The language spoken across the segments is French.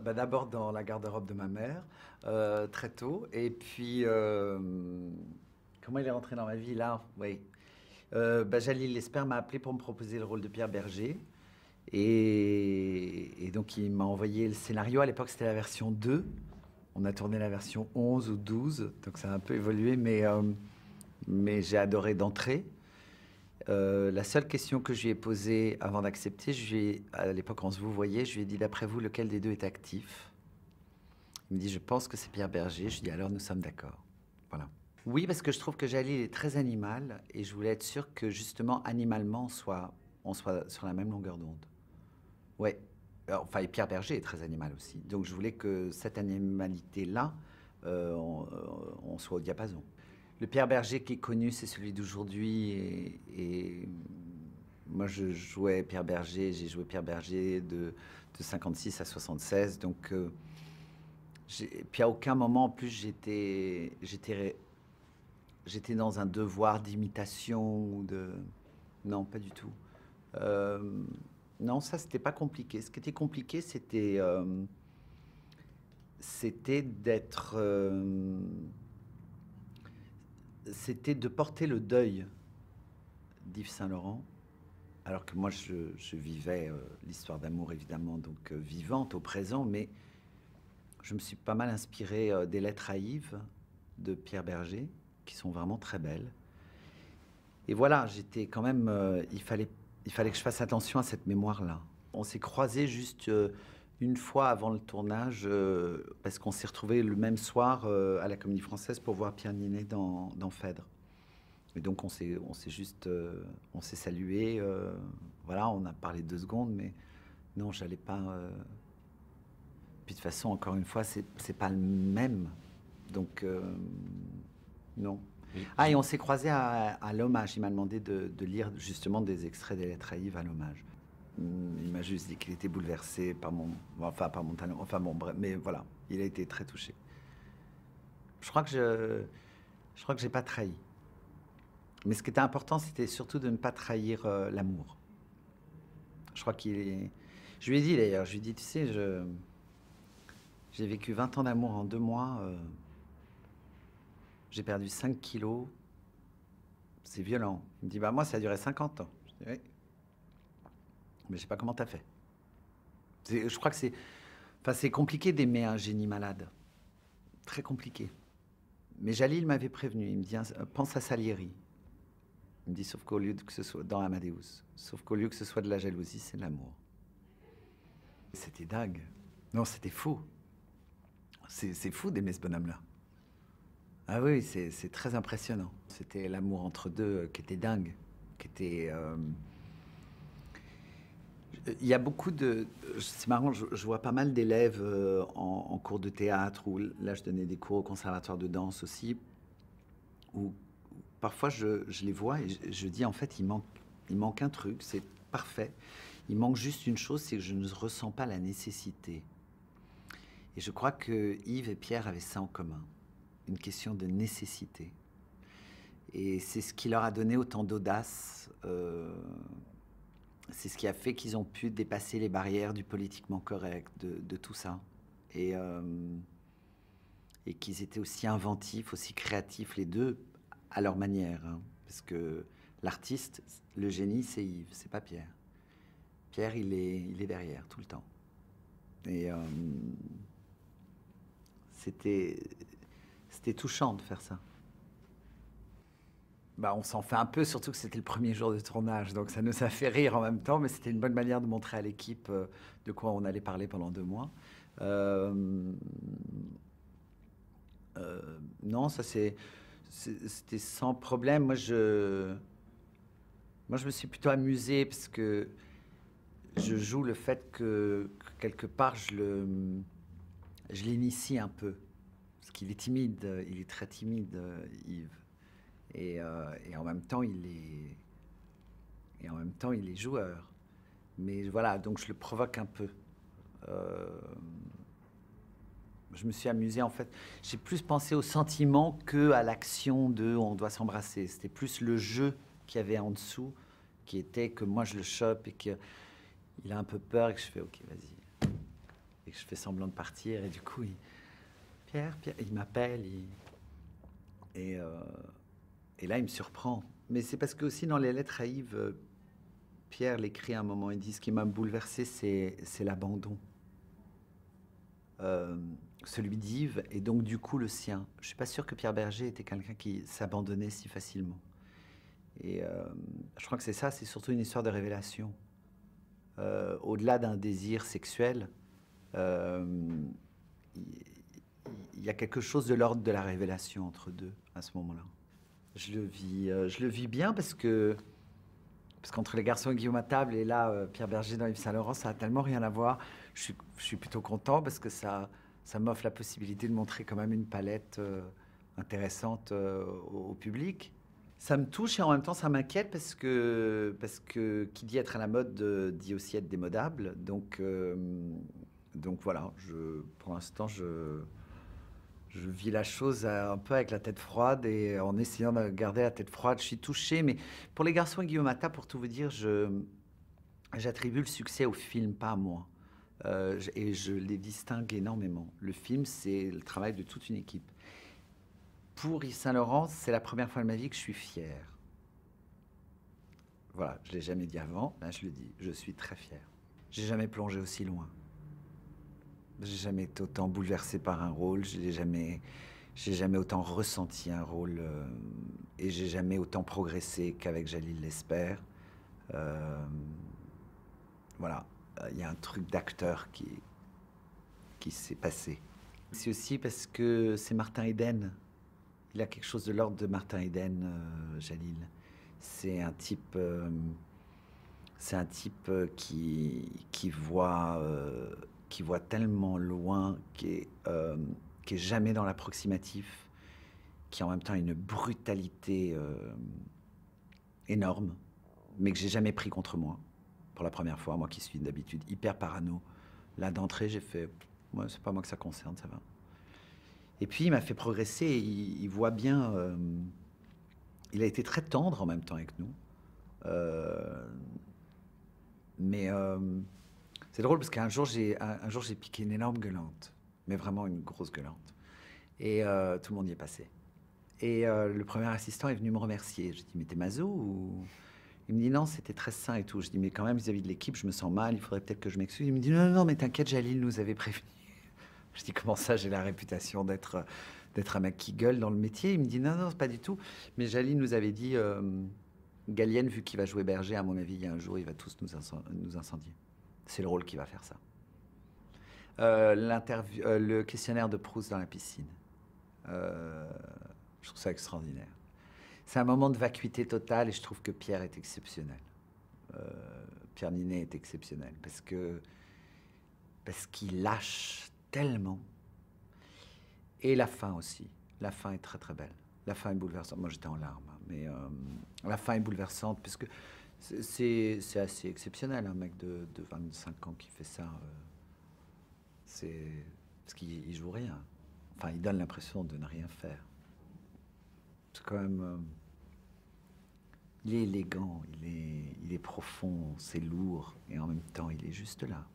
Bah, d'abord dans la garde-robe de ma mère, très tôt. Et puis, comment il est rentré dans ma vie là? Oui. Bah, Jalil Lesper m'a appelé pour me proposer le rôle de Pierre Berger. Et donc il m'a envoyé le scénario. À l'époque, c'était la version 2. On a tourné la version 11 ou 12, donc ça a un peu évolué, mais j'ai adoré d'entrée. La seule question que je lui ai posée avant d'accepter, à l'époque, on se vous voyait, je lui ai dit, d'après vous, lequel des deux est actif? Il me dit, je pense que c'est Pierre Berger. Je dis, alors nous sommes d'accord. Voilà. Oui, parce que je trouve que Jalil est très animal et je voulais être sûr que justement, animalement, on soit sur la même longueur d'onde. Ouais. Enfin, et Pierre Berger est très animal aussi. Donc je voulais que cette animalité-là, on soit au diapason. Le Pierre Berger qui est connu, c'est celui d'aujourd'hui. Et moi, je jouais Pierre Berger, j'ai joué Pierre Berger de 56 à 76. Donc, puis à aucun moment, en plus, j'étais dans un devoir d'imitation ou de... Non, pas du tout. Euh, non, ça, c'était pas compliqué. Ce qui était compliqué, c'était d'être... c'était de porter le deuil d'Yves Saint-Laurent, alors que moi, je vivais l'histoire d'amour, évidemment, donc vivante au présent, mais je me suis pas mal inspiré des lettres à Yves de Pierre Berger, qui sont vraiment très belles. Et voilà, j'étais quand même. Il fallait que je fasse attention à cette mémoire-là. On s'est croisés juste une fois avant le tournage, parce qu'on s'est retrouvés le même soir à la Comédie Française pour voir Pierre Ninet dans Phèdre. Et donc on s'est salué. Voilà, on a parlé 2 secondes, mais non, j'allais pas. Puis de toute façon, encore une fois, c'est pas le même. Donc non. Et Ah, et on s'est croisés à l'hommage. Il m'a demandé de lire justement des extraits des lettres à Yves à l'hommage. Il m'a juste dit qu'il était bouleversé par mon talent. Enfin bon, bref, mais voilà, il a été très touché. Je crois que je crois que j'ai pas trahi. Mais ce qui était important, c'était surtout de ne pas trahir l'amour. Je crois qu'il est... Je lui ai dit d'ailleurs, je lui ai dit, tu sais, j'ai vécu 20 ans d'amour en 2 mois. J'ai perdu 5 kilos. C'est violent. Il me dit, bah moi, ça a duré 50 ans. Je dis, oui. Mais je sais pas comment t'as fait. Je crois que enfin, c'est compliqué d'aimer un génie malade. Très compliqué. Mais Jalil m'avait prévenu. Il me dit, pense à Salieri. Il me dit, sauf qu'au lieu que ce soit dans Amadeus, sauf qu'au lieu que ce soit de la jalousie, c'est de l'amour. C'était dingue. Non, c'était fou. C'est fou d'aimer ce bonhomme-là. Ah oui, c'est très impressionnant. C'était l'amour entre deux qui était dingue, qui était... Il y a beaucoup de... C'est marrant, je vois pas mal d'élèves en cours de théâtre, ou là je donnais des cours au conservatoire de danse aussi, où parfois je les vois et je dis en fait il manque un truc, c'est parfait. Il manque juste une chose, c'est que je ne ressens pas la nécessité. Et je crois que Yves et Pierre avaient ça en commun, une question de nécessité. Et c'est ce qui leur a donné autant d'audace. C'est ce qui a fait qu'ils ont pu dépasser les barrières du politiquement correct, de tout ça. Et, et qu'ils étaient aussi inventifs, aussi créatifs, les deux, à leur manière. Hein. Parce que l'artiste, le génie, c'est Yves, c'est pas Pierre. Pierre, il est derrière, tout le temps. Et c'était touchant de faire ça. Bah, on s'en fait un peu, surtout que c'était le premier jour de tournage, donc ça nous a fait rire en même temps, mais c'était une bonne manière de montrer à l'équipe de quoi on allait parler pendant 2 mois. Non, c'était sans problème. Moi, je me suis plutôt amusé parce que je joue le fait que quelque part, je l'initie un peu. Parce qu'il est timide, il est très timide, Yves. Et en même temps, il est joueur. Mais voilà, donc je le provoque un peu. Euh, je me suis amusé en fait. J'ai plus pensé au sentiment que à l'action de on doit s'embrasser. C'était plus le jeu qu'il y avait en dessous, qui était que moi je le chope et qu'il a un peu peur et que je fais ok, vas-y. et que je fais semblant de partir. Et du coup, Pierre, Pierre, il m'appelle. Et, euh, et là, il me surprend. Mais c'est parce que aussi dans les lettres à Yves, Pierre l'écrit à un moment. Il dit ce qui m'a bouleversé, c'est l'abandon. Euh, Celui d'Yves et donc du coup le sien. Je suis pas sûr que Pierre Berger était quelqu'un qui s'abandonnait si facilement. Et je crois que c'est ça, c'est surtout une histoire de révélation. Au-delà d'un désir sexuel, euh, il il y a quelque chose de l'ordre de la révélation entre deux à ce moment-là. Je le vis bien parce qu'entre Les Garçons et Guillaume à table et là Pierre Berger dans Yves Saint Laurent, ça a tellement rien à voir. Je suis plutôt content parce que ça m'offre la possibilité de montrer quand même une palette intéressante au public. Ça me touche et en même temps ça m'inquiète parce que qui dit être à la mode dit aussi être démodable. Donc voilà, pour l'instant je vis la chose un peu avec la tête froide et en essayant de garder la tête froide. Je suis touché, mais pour Les Garçons et Guillaume Atta, pour tout vous dire, j'attribue le succès au film, pas à moi. Et je les distingue énormément. Le film, c'est le travail de toute une équipe. Pour Yves Saint Laurent, c'est la première fois de ma vie que je suis fier. Voilà, je ne l'ai jamais dit avant, là je le dis, je suis très fier. J'ai jamais plongé aussi loin. J'ai jamais été autant bouleversé par un rôle, j'ai jamais autant ressenti un rôle et j'ai jamais autant progressé qu'avec Jalil Lesper. Euh, voilà, il y a un truc d'acteur qui s'est passé. C'est aussi parce que c'est Martin Eden. Il a quelque chose de l'ordre de Martin Eden, Jalil. C'est un type, qui voit tellement loin, qui est jamais dans l'approximatif, qui en même temps a une brutalité énorme, mais que j'ai jamais pris contre moi. Pour la première fois, moi qui suis d'habitude hyper parano, là d'entrée j'ai fait, moi c'est pas moi que ça concerne, ça va. Et puis il m'a fait progresser, il voit bien, il a été très tendre en même temps avec nous. Euh, mais c'est drôle parce qu'un jour, j'ai piqué une énorme gueulante, mais vraiment une grosse gueulante. Et tout le monde y est passé. Et le premier assistant est venu me remercier. Je dis, mais t'es maso ou... Il me dit, non, c'était très sain et tout. Je dis, mais quand même, vis-à-vis de l'équipe, je me sens mal, il faudrait peut-être que je m'excuse. Il me dit, non, non, non, mais t'inquiète, Jalil nous avait prévenu. Je dis, comment ça, j'ai la réputation d'être un mec qui gueule dans le métier? Il me dit, non, non, pas du tout. Mais Jalil nous avait dit, Gallienne, vu qu'il va jouer Berger, à mon avis, il y a un jour, il va tous nous incendier. C'est le rôle qui va faire ça. Le questionnaire de Proust dans la piscine. Je trouve ça extraordinaire. C'est un moment de vacuité totale et je trouve que Pierre est exceptionnel. Pierre Ninet est exceptionnel parce qu'il lâche tellement. Et la fin aussi. La fin est très très belle. La fin est bouleversante. Moi j'étais en larmes, hein, mais la fin est bouleversante parce que c'est assez exceptionnel, un mec de 25 ans qui fait ça. C'est parce qu'il joue rien. Enfin, il donne l'impression de ne rien faire. C'est quand même. Il est élégant, il est profond, c'est lourd, et en même temps, il est juste là.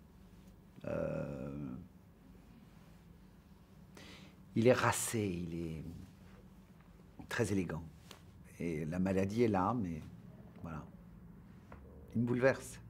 Il est racé, il est très élégant. Et la maladie est là, mais voilà. Il me bouleverse.